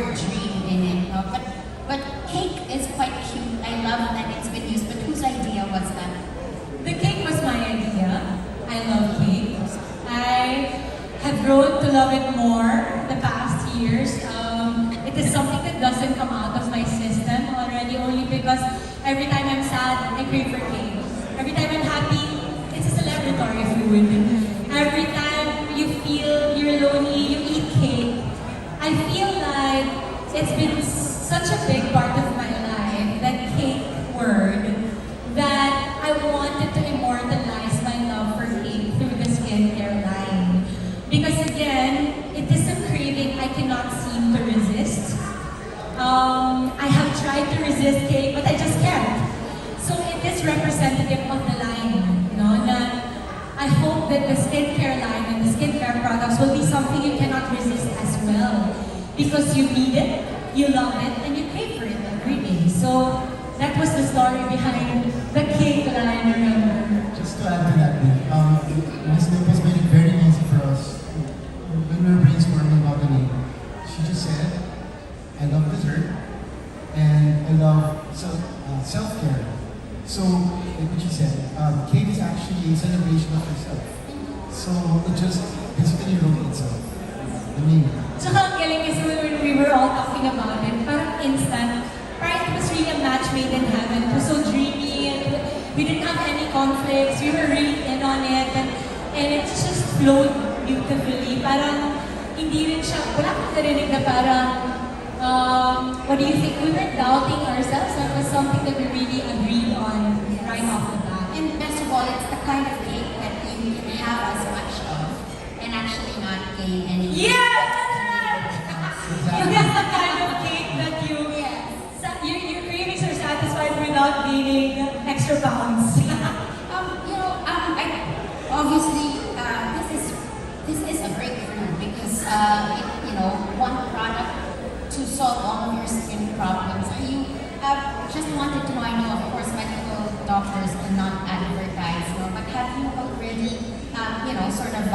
word dream in it. No? But cake is quite cute. I love that it's been used. But whose idea was that? The cake was my idea. I love cake. I have grown to love it more the past years. It is something that doesn't come out of my system already, only because every time I'm sad, I crave for cake. Every time I'm happy, it's a celebratory food. Every time you feel you're lonely, you eat cake. I feel like it's been such a big part of my life, that cake word, that I wanted to immortalize my love for cake through the skincare line. Because again, it is a craving I cannot seem to resist. I have tried to resist cake, but I just can't. So it is representative of the line, no? Na I hope that the skincare line and the skincare products will be something you cannot resist as well. Because you need it, you love it, and you crave for it every day. So that was the story behind the cake line, remember? Just to add to that, Ms. Dimples made it very easy for us. When we were brainstorming about the name, she just said, I love dessert, and I love self-care. So, like what she said, cake is actually a celebration of yourself. So, it just basically wrote itself. The name. Tsaka ang galing kasi when we were all talking about it, parang instant, parang it was really a match made in heaven. It was so dreamy, and we didn't have any conflicts. We were really in on it, and it just flowed beautifully. Parang hindi rin siya, wala kang narinig na parang, what do you think? We were doubting ourselves. That was something that we really agreed on right off the bat. And best of all, it's the kind of cake that you can have as much of and actually not gain any. Yes! It is the kind of cake that your cravings are satisfied without gaining extra pounds. Obviously, this is a breakthrough because one product to solve all of your skin problems. You just wanted to know. I know, of course, medical doctors cannot advertise, but have you already, sort of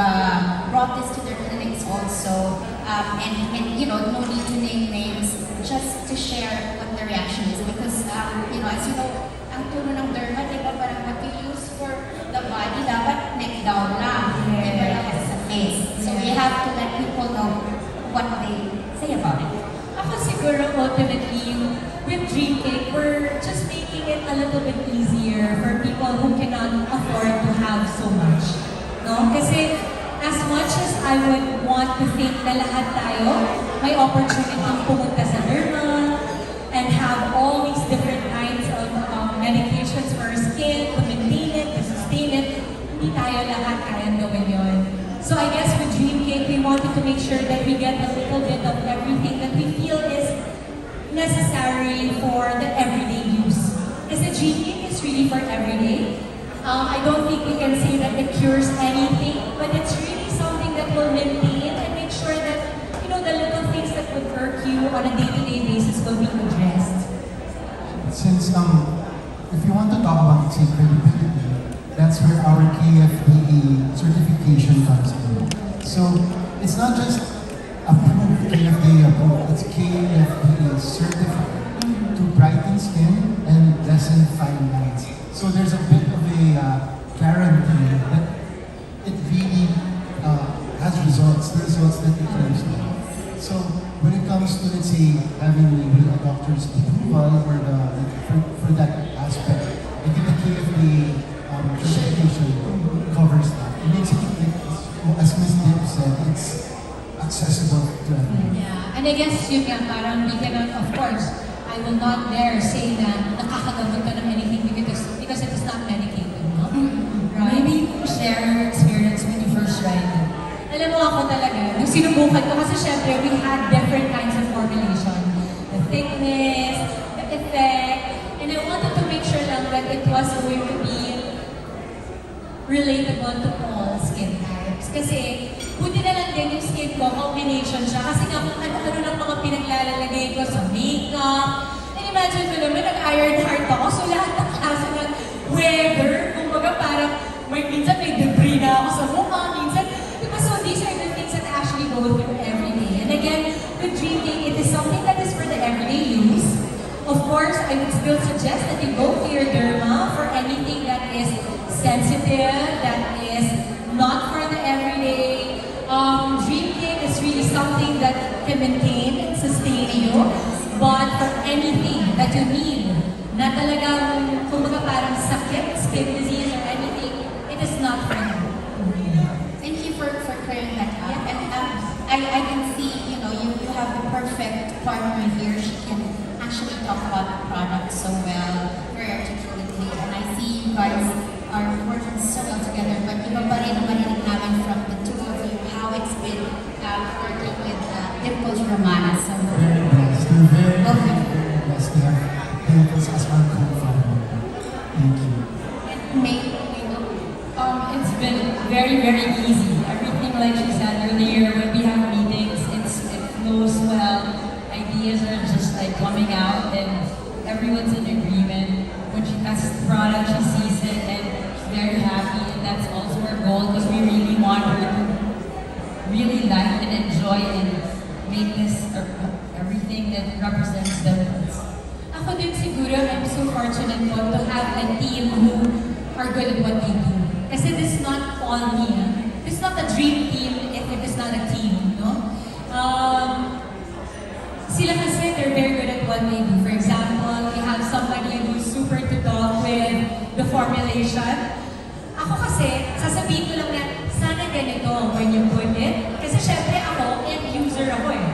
brought this to their clinics also, and no need to name names, just to share what the reaction is, because as you know, ang turo ng derma, di ba, parang what you use for the body, dapat neck down lang, never lang sa face. So we have to let people know what they say about it. Ako siguro ultimately, with DREAMCAKE, we're just making it a little bit easier for people who cannot afford to have so much. No? Kasi as much as I would want to think na lahat tayo may opportunity pumunta sa derma and have all these different kinds of medications for our skin, to maintain it, to sustain it, hindi tayo lahat kayang gawin yun. So I guess with DREAMCAKE, we wanted to make sure that we get a little bit of everything that we feel is necessary for the everyday use. Because the DREAMCAKE is really for everyday. I don't think we can say that it cures anything, but it's really something that will maintain and make sure that, the little things that would irk you on a day-to-day basis will be addressed. Since, if you want to talk about its credibility, that's where our KFDA certification comes in. So, it's not just approved, KFDA approved, it's KFDA certified to brighten skin and lessen fine lines. So there's a bit of a guarantee that it really has results, the results that it claims to have. So when it comes to, let's say, having a doctor's approval for that aspect, I think the KFDA certification covers that. It makes it, as Ms. Dip said, it's accessible to everyone. Yeah, and I guess yun nga, parang we cannot, of course, I will not dare say na nakakagamot ka ng anything because it is not medicated, no? Right? Maybe you can share your experience when you first tried it. Alam mo ako talaga, nung sinubukan ko, kasi syempre, we had different kinds of formulation. The thickness, the effect, and I wanted to make sure lang that it was going to be relatable to all skin types. Kasi, buti na lang din yung skin ko, combination siya. Kasi nga, kung ano-ano ng mga pinaglalagay ko sa makeup, and imagine mo naman, nag-iron heart ako, so lahat ng klase ng weather, kumbaga parang, minsan may debris na ako sa mukha, minsan, diba, so these are the things that I actually go through every day. And again, with DREAMCAKE, it is something that is for the everyday use. Of course, I would still suggest that you go to your derma for anything that is sensitive, that is not for the everyday. DREAMCAKE is really something that can maintain and sustain you. But for anything that you need, na talagang kumbaga parang sakit, skin disease or anything, it is not for you. Thank you for clearing that up. And I can see, you know, you have the perfect partner here. She can actually talk about the product so well, very articulately. And I see you guys are working so well together. But iba pa rin ang marinig namin from the two of you, how it's been working with Dimples Romana. So, Very blessed. We're very, both of you. very blessed to have Dimples as our co-founder. Thank you. It's been very, very easy. Everything, like she said earlier, when we have meetings, it flows well. Ideas are just like coming out, and everyone's in agreement. When she has the product, she sees it, and she's very happy. And that's also our goal, because we really want her to really like and enjoy and make this everything that represents Dimples. Ako din siguro, I'm so fortunate po to have a team who are good at what they do. Kasi this is not all me. This is not a dream team if it is not a team, no? Sila kasi, they're very good at what they do. For example, we have somebody who's super to talk with the formulation. Ako kasi, sasabihin ko lang na, sana ganito when you put it. Kasi syempre ako, end user ako eh.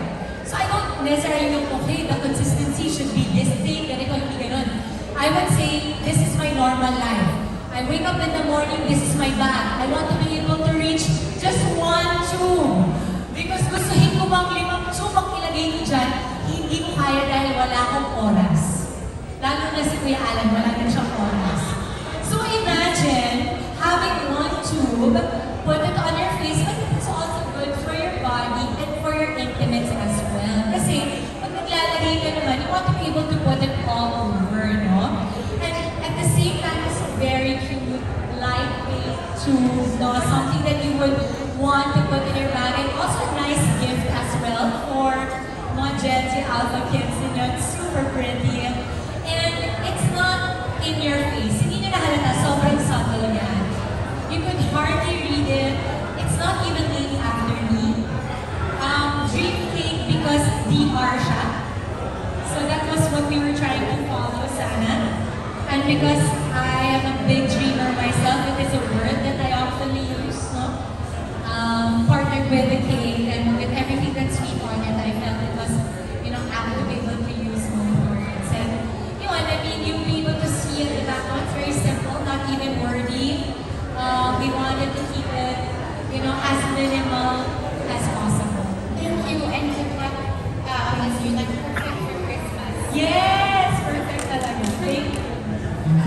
So I don't necessarily know, okay, the consistency should be this thing, ganito, hindi ganun. I would say, this is my normal life. I wake up in the morning, this is my bag. I want to be able to reach just 1 tube. Because gustuhin ko bang 5 tube ang ilagay ko dyan, hindi ko kaya dahil wala akong oras. Lalo na si Kuya Alan, wala din siyang oras. So imagine having 1 tube, put it on your face, but it's also good for your body and for your intimates as well. Kasi pag naglalagay ka naman, you want to be able to put it all over, no? And at the same time, it's very cute, lightweight tube, no? Something that you would want to put in your bag. And also a nice gift as well for mga Gen Z Alpha kids ninyo. It's super pretty. And it's not in your face. Hindi nyo nahalata, sobrang subtle yan. You could hardly read it. It's not even named after me. DREAMCAKE because DR siya. So that was what we were trying to follow sana. And because I am a big dreamer myself, it is a word that I often use, no? Partnered with the cake and with everything that's sweet on it, I felt it was, you know, apt to be able to use both words. And, you know, and I mean, you'll be able to see it in that one. It's very simple, not even wordy. We wanted to keep it, you know, as minimal as possible. Thank you, and good luck, as you like perfect for Christmas. Yes! Perfect talaga. Thank you.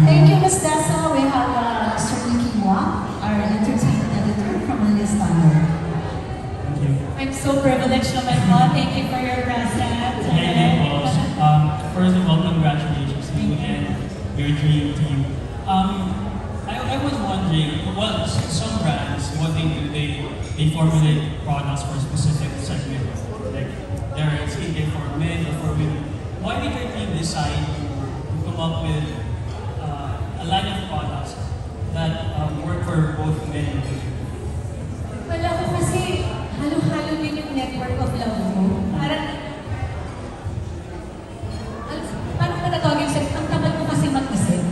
Thank you, Ms. Dessa. We have Mr. Nicky Wong, our entertainment editor from Manila Standard. Thank you. I'm so privileged naman po. Thank you for your presence. Thank you, boss. First of all, congratulations to you and your dream team. I was wondering, well, some brands, what they do, they formulate products for a specific segment. Like, they're skincare for men or for women. Why did your team decide to come up with a line of products that work for both men and women? Wala ko kasi halo-halo din yung network of love mo. Parang matatawag yung ang tamad ko kasi mag-isip.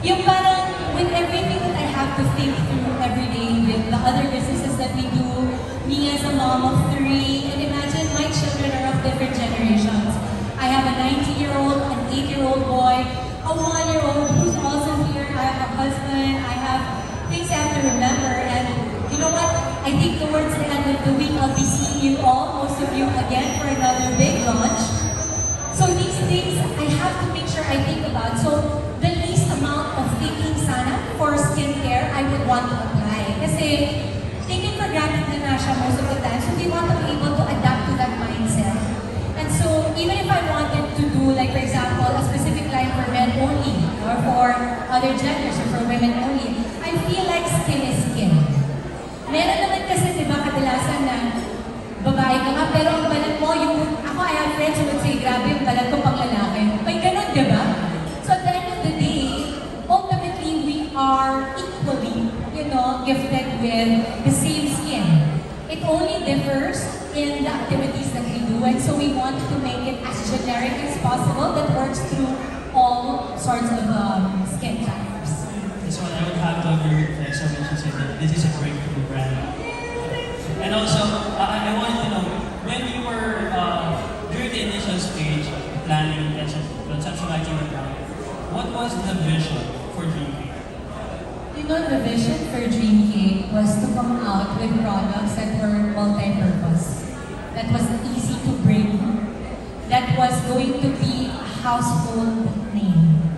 Yung parang with everything that I have to think through every day with the other businesses that we do, me as a mom of 3, and imagine my children are of different generations. I have a 90-year-old, an 8-year-old boy, a 1-year-old who's also here. I have a husband. I have things I have to remember. And you know what? I think towards the end of the week, I'll be seeing you all, most of you, again for another big launch. So these things, I have to make sure I think about. So the least amount of thinking sana for skincare, I would want to apply. Kasi taken for granted na nga siya most of the time. So we want to be able to adapt to that mindset. And so even if I wanted to do, like for example, a specific line for men only, or for other genders, or for women only, I feel like skin is skin. Meron naman kasi, di ba, kadalasan na babae ka nga, pero ang balat mo, yung in the activities that we do. And so we want to make it as generic as possible that works through all sorts of skin types. This one I would have to agree with Tessa when she said that this is a breakthrough brand. And also, I wanted to know, when you were, during the initial stage, planning and conceptualizing the brand, what was the vision for DREAMCAKE? You know, the vision for DREAMCAKE was to come out with products that were multi-purpose, that was easy to bring, that was going to be a household name.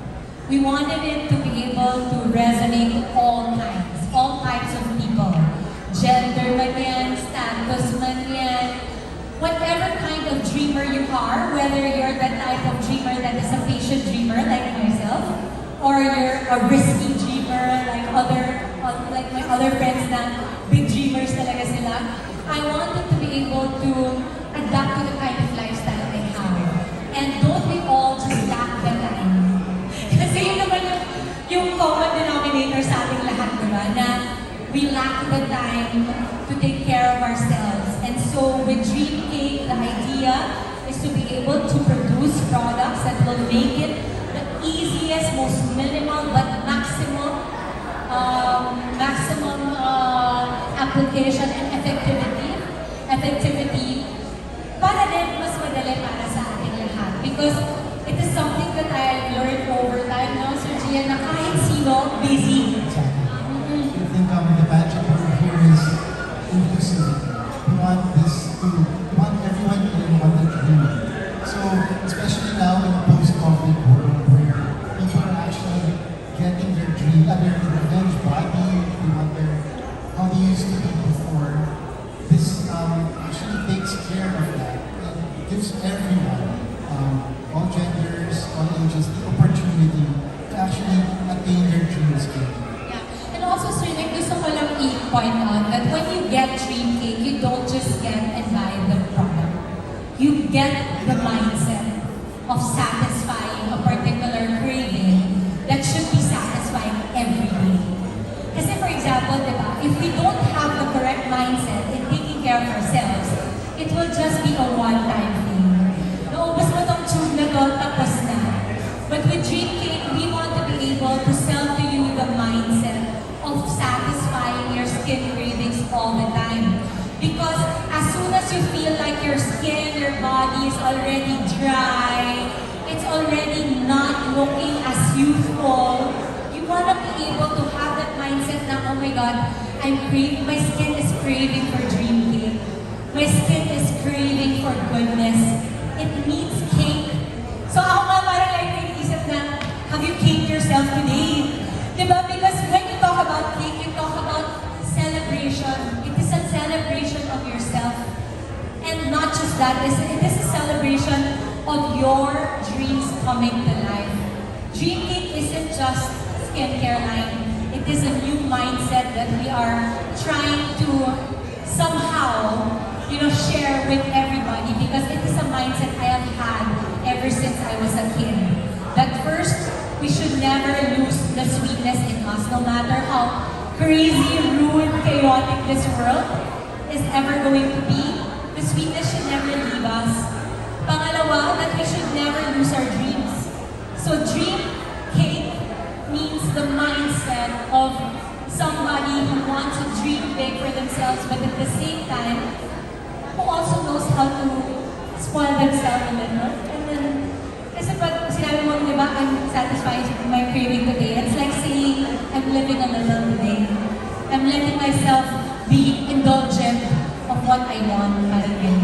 We wanted it to be able to resonate with all types of people. Gender man yan, status man yan, whatever kind of dreamer you are, whether you're the type of dreamer that is a patient dreamer like myself, or you're a risky dreamer like my other friends na big dreamers talaga sila, I wanted to be able to adapt to the kind of lifestyle I have. And don't we all just lack the time? Kasi yun naman yung common denominator sa ating lahat, di ba? Na we lack the time to take care of ourselves. And so with DREAMCAKE, the idea is to be able to produce products that will make it the easiest, most minimal, but maximum application and effectivity para din mas madali para sa ating lahat. Because it is something that I learned over time, no, Sir Gian, na kahit sino, busy. Exactly. I think the magic word here is inclusivity. We want everyone to learn what they're doing. So, especially now in a post-COVID world where people are actually getting their revenge body, they want how they used to be before. This actually takes care of that and gives everyone, all genders, all ages, the opportunity to actually attain their dream skin. Yeah. And also, Sir Nick, gusto ko lang i-point out that when you get DREAMCAKE, you don't just get and buy the product. You get the mindset of satisfying a particular craving that should be satisfied every day. Kasi for example, diba, if we don't have the correct mindset in taking care of ourselves, it will just be a one-time thing. Naubos mo tong tube na to, tapos na. But with DREAMCAKE, we want to be able to sell to you the mindset of satisfying your skin cravings all the time. Because as soon as you feel like your skin, your body is already dry, it's already not looking as youthful, you want to be able to have that mindset na, oh my God, my skin is craving for DREAMCAKE. My skin is craving for goodness. It needs cake. So ako nga parang like nag-iisip na, have you caked yourself today? Diba? Because when you talk about cake, you talk about celebration. It is a celebration of yourself. And not just that, it is a celebration of your dreams coming to life. DREAMCAKE isn't just skincare line. It is a new mindset that we are trying to somehow, share with everybody because it is a mindset I have had ever since I was a kid. That first, we should never lose the sweetness in us, no matter how crazy, rude, chaotic this world is ever going to be. The sweetness should never leave us. Pangalawa, that we should never lose our dreams. So DREAMCAKE means the mindset of somebody who wants to dream big for themselves, but at the same time, who also knows how to spoil themselves a little. And then, kasi pag sinabi mo, di ba, I'm satisfied with my craving today, it's like saying, I'm living a little today. I'm letting myself be indulgent of what I want, parang ganyan.